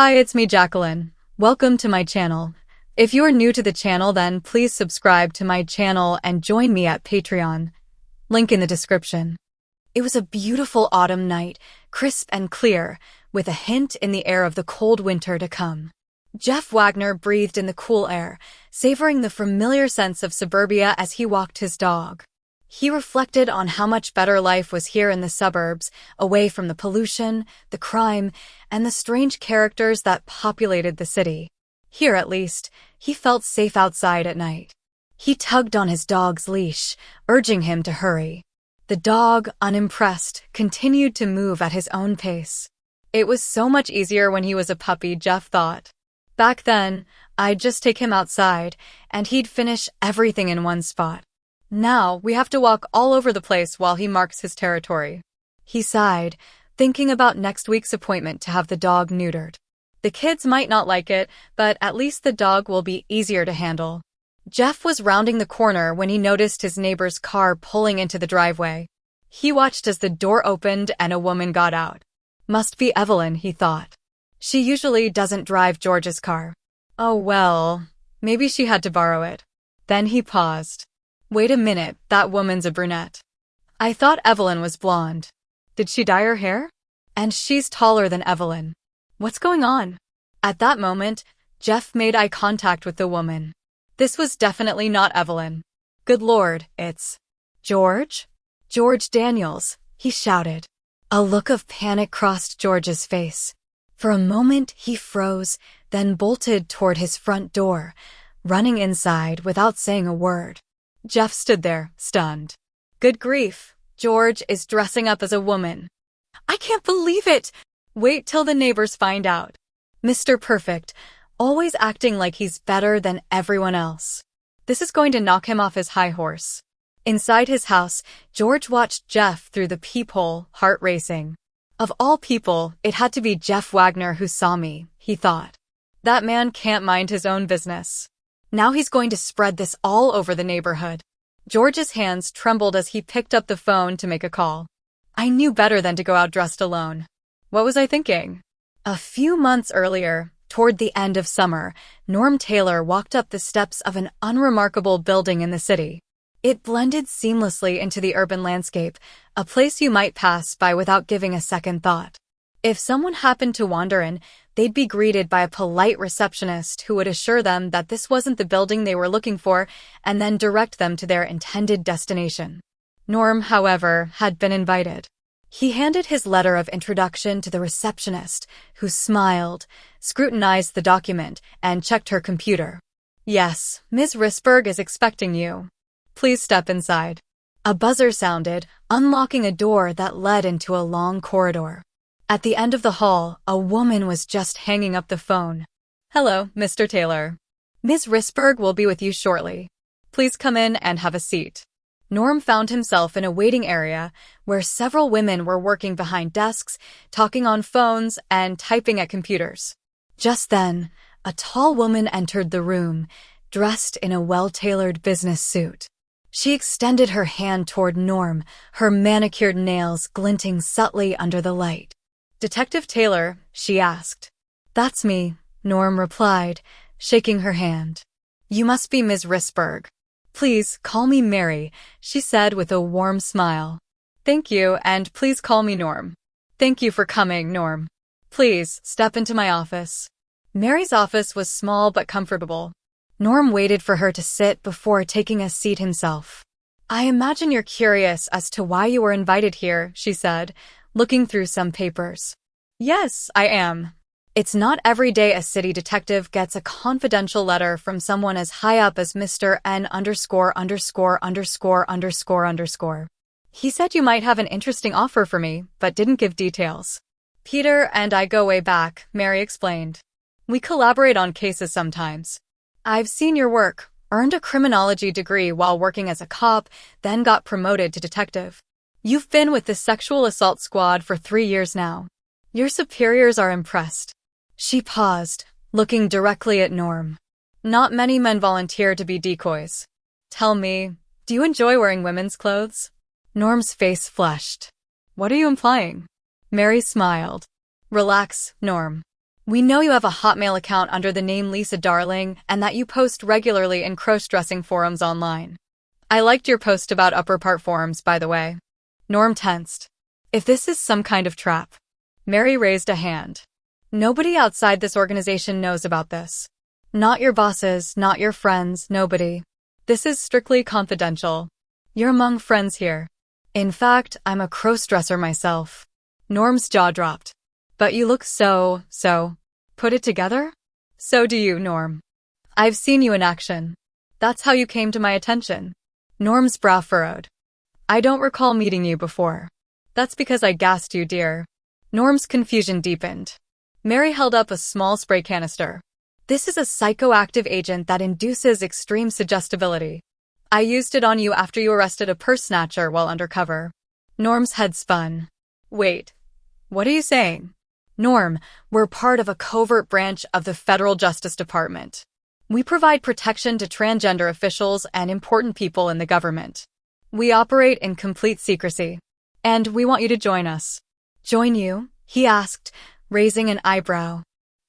Hi, it's me, Jacqueline. Welcome to my channel. If you are new to the channel, then please subscribe to my channel and join me at Patreon. Link in the description. It was a beautiful autumn night, crisp and clear, with a hint in the air of the cold winter to come. Jeff Wagner breathed in the cool air, savoring the familiar sense of suburbia as he walked his dog. He reflected on how much better life was here in the suburbs, away from the pollution, the crime, and the strange characters that populated the city. Here, at least, he felt safe outside at night. He tugged on his dog's leash, urging him to hurry. The dog, unimpressed, continued to move at his own pace. It was so much easier when he was a puppy, Jeff thought. Back then, I'd just take him outside, and he'd finish everything in one spot. Now, we have to walk all over the place while he marks his territory. He sighed, thinking about next week's appointment to have the dog neutered. The kids might not like it, but at least the dog will be easier to handle. Jeff was rounding the corner when he noticed his neighbor's car pulling into the driveway. He watched as the door opened and a woman got out. Must be Evelyn, he thought. She usually doesn't drive George's car. Oh well, maybe she had to borrow it. Then he paused. Wait a minute, that woman's a brunette. I thought Evelyn was blonde. Did she dye her hair? And she's taller than Evelyn. What's going on? At that moment, Jeff made eye contact with the woman. This was definitely not Evelyn. Good Lord, it's George? George Daniels, he shouted. A look of panic crossed George's face. For a moment, he froze, then bolted toward his front door, running inside without saying a word. Jeff stood there, stunned. Good grief, George is dressing up as a woman. I can't believe it! Wait till the neighbors find out. Mr. Perfect, always acting like he's better than everyone else. This is going to knock him off his high horse. Inside his house, George watched Jeff through the peephole, heart racing. Of all people, it had to be Jeff Wagner who saw me, he thought. That man can't mind his own business. Now he's going to spread this all over the neighborhood. George's hands trembled as he picked up the phone to make a call. I knew better than to go out dressed alone. What was I thinking? A few months earlier, toward the end of summer, Norm Taylor walked up the steps of an unremarkable building in the city. It blended seamlessly into the urban landscape, a place you might pass by without giving a second thought. If someone happened to wander in, they'd be greeted by a polite receptionist who would assure them that this wasn't the building they were looking for and then direct them to their intended destination. Norm, however, had been invited. He handed his letter of introduction to the receptionist, who smiled, scrutinized the document, and checked her computer. Yes, Ms. Risberg is expecting you. Please step inside. A buzzer sounded, unlocking a door that led into a long corridor. At the end of the hall, a woman was just hanging up the phone. Hello, Mr. Taylor. Ms. Risberg will be with you shortly. Please come in and have a seat. Norm found himself in a waiting area where several women were working behind desks, talking on phones, and typing at computers. Just then, a tall woman entered the room, dressed in a well-tailored business suit. She extended her hand toward Norm, her manicured nails glinting subtly under the light. Detective Taylor, she asked. That's me, Norm replied, shaking her hand. You must be Ms. Risberg. Please call me Mary, she said with a warm smile. Thank you, and please call me Norm. Thank you for coming, Norm. Please, step into my office. Mary's office was small but comfortable. Norm waited for her to sit before taking a seat himself. I imagine you're curious as to why you were invited here, she said, looking through some papers. Yes, I am. It's not every day a city detective gets a confidential letter from someone as high up as Mr. N ________. He said you might have an interesting offer for me, but didn't give details. Peter and I go way back, Mary explained. We collaborate on cases sometimes. I've seen your work, earned a criminology degree while working as a cop, then got promoted to detective. You've been with the sexual assault squad for 3 years now. Your superiors are impressed. She paused, looking directly at Norm. Not many men volunteer to be decoys. Tell me, do you enjoy wearing women's clothes? Norm's face flushed. What are you implying? Mary smiled. Relax, Norm. We know you have a Hotmail account under the name Lisa Darling and that you post regularly in crossdressing forums online. I liked your post about upper part forums, by the way. Norm tensed. If this is some kind of trap. Mary raised a hand. Nobody outside this organization knows about this. Not your bosses, not your friends, nobody. This is strictly confidential. You're among friends here. In fact, I'm a crossdresser myself. Norm's jaw dropped. But you look so. Put it together? So do you, Norm. I've seen you in action. That's how you came to my attention. Norm's brow furrowed. I don't recall meeting you before. That's because I gassed you, dear. Norm's confusion deepened. Mary held up a small spray canister. This is a psychoactive agent that induces extreme suggestibility. I used it on you after you arrested a purse snatcher while undercover. Norm's head spun. Wait, what are you saying? Norm, we're part of a covert branch of the Federal Justice Department. We provide protection to transgender officials and important people in the government. We operate in complete secrecy. And we want you to join us. Join you? He asked, raising an eyebrow.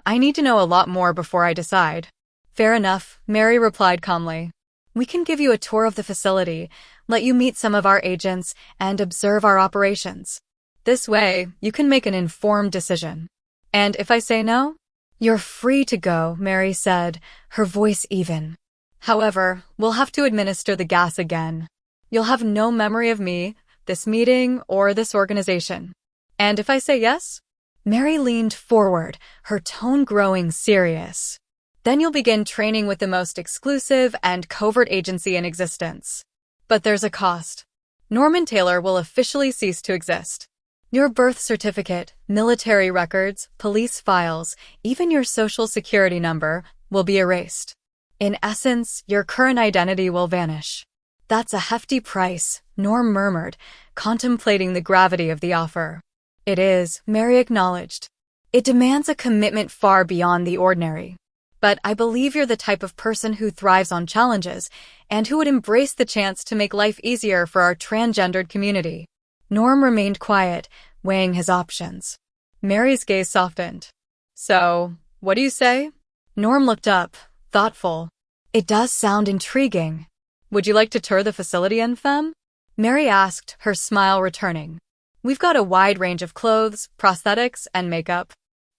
I need to know a lot more before I decide. Fair enough, Mary replied calmly. We can give you a tour of the facility, let you meet some of our agents, and observe our operations. This way, you can make an informed decision. And if I say no? You're free to go, Mary said, her voice even. However, we'll have to administer the gas again. You'll have no memory of me, this meeting, or this organization. And if I say yes? Mary leaned forward, her tone growing serious. Then you'll begin training with the most exclusive and covert agency in existence. But there's a cost. Norman Taylor will officially cease to exist. Your birth certificate, military records, police files, even your social security number will be erased. In essence, your current identity will vanish. That's a hefty price, Norm murmured, contemplating the gravity of the offer. It is, Mary acknowledged. It demands a commitment far beyond the ordinary. But I believe you're the type of person who thrives on challenges and who would embrace the chance to make life easier for our transgendered community. Norm remained quiet, weighing his options. Mary's gaze softened. So, what do you say? Norm looked up, thoughtful. It does sound intriguing. Would you like to tour the facility, femme? Mary asked, her smile returning. We've got a wide range of clothes, prosthetics, and makeup.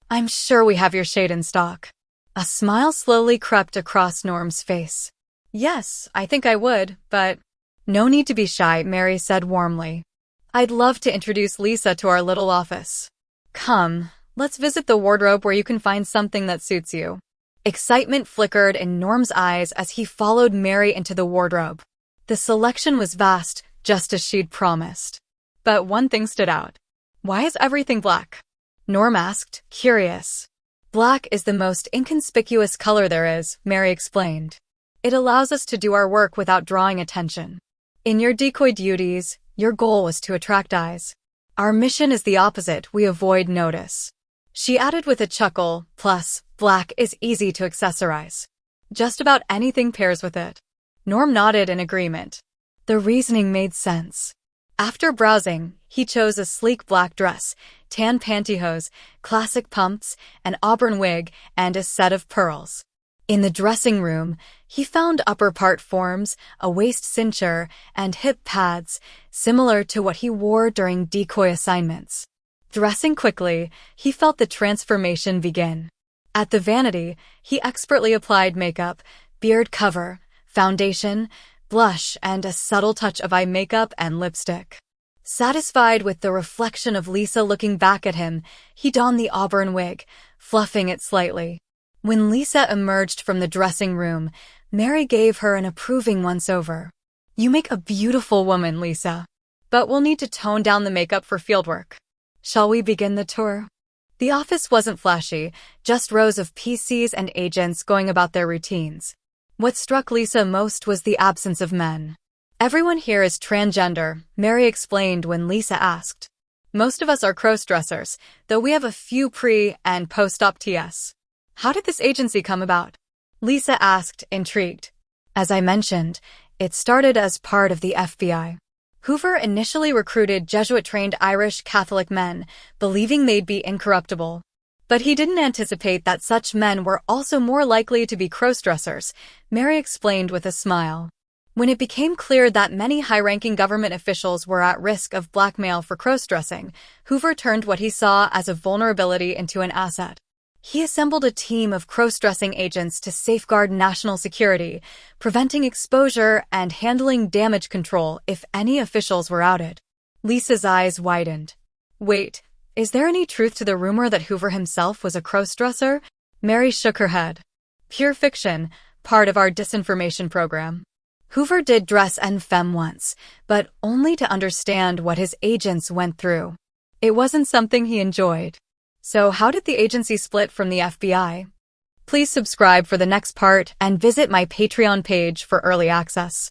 I'm sure we have your shade in stock. A smile slowly crept across Norm's face. Yes, I think I would, but... No need to be shy, Mary said warmly. I'd love to introduce Lisa to our little office. Come, let's visit the wardrobe where you can find something that suits you. Excitement flickered in Norm's eyes as he followed Mary into the wardrobe. The selection was vast, just as she'd promised. But one thing stood out. Why is everything black? Norm asked, curious. Black is the most inconspicuous color there is, Mary explained. It allows us to do our work without drawing attention. In your decoy duties, your goal was to attract eyes. Our mission is the opposite, we avoid notice. She added with a chuckle, plus, black is easy to accessorize. Just about anything pairs with it. Norm nodded in agreement. The reasoning made sense. After browsing, he chose a sleek black dress, tan pantyhose, classic pumps, an auburn wig, and a set of pearls. In the dressing room, he found upper part forms, a waist cincher, and hip pads, similar to what he wore during decoy assignments. Dressing quickly, he felt the transformation begin. At the vanity, he expertly applied makeup, beard cover, foundation, blush, and a subtle touch of eye makeup and lipstick. Satisfied with the reflection of Lisa looking back at him, he donned the auburn wig, fluffing it slightly. When Lisa emerged from the dressing room, Mary gave her an approving once-over. You make a beautiful woman, Lisa. But we'll need to tone down the makeup for fieldwork. Shall we begin the tour? The office wasn't flashy, just rows of PCs and agents going about their routines. What struck Lisa most was the absence of men. Everyone here is transgender, Mary explained when Lisa asked. Most of us are crossdressers, though we have a few pre- and post-op TS. How did this agency come about? Lisa asked, intrigued. As I mentioned, it started as part of the FBI. Hoover initially recruited Jesuit-trained Irish Catholic men, believing they'd be incorruptible. But he didn't anticipate that such men were also more likely to be crossdressers, Mary explained with a smile. When it became clear that many high-ranking government officials were at risk of blackmail for crossdressing, Hoover turned what he saw as a vulnerability into an asset. He assembled a team of crossdressing agents to safeguard national security, preventing exposure and handling damage control if any officials were outed. Lisa's eyes widened. Wait, is there any truth to the rumor that Hoover himself was a crossdresser? Mary shook her head. Pure fiction, part of our disinformation program. Hoover did dress en femme once, but only to understand what his agents went through. It wasn't something he enjoyed. So how did the agency split from the FBI? Please subscribe for the next part and visit my Patreon page for early access.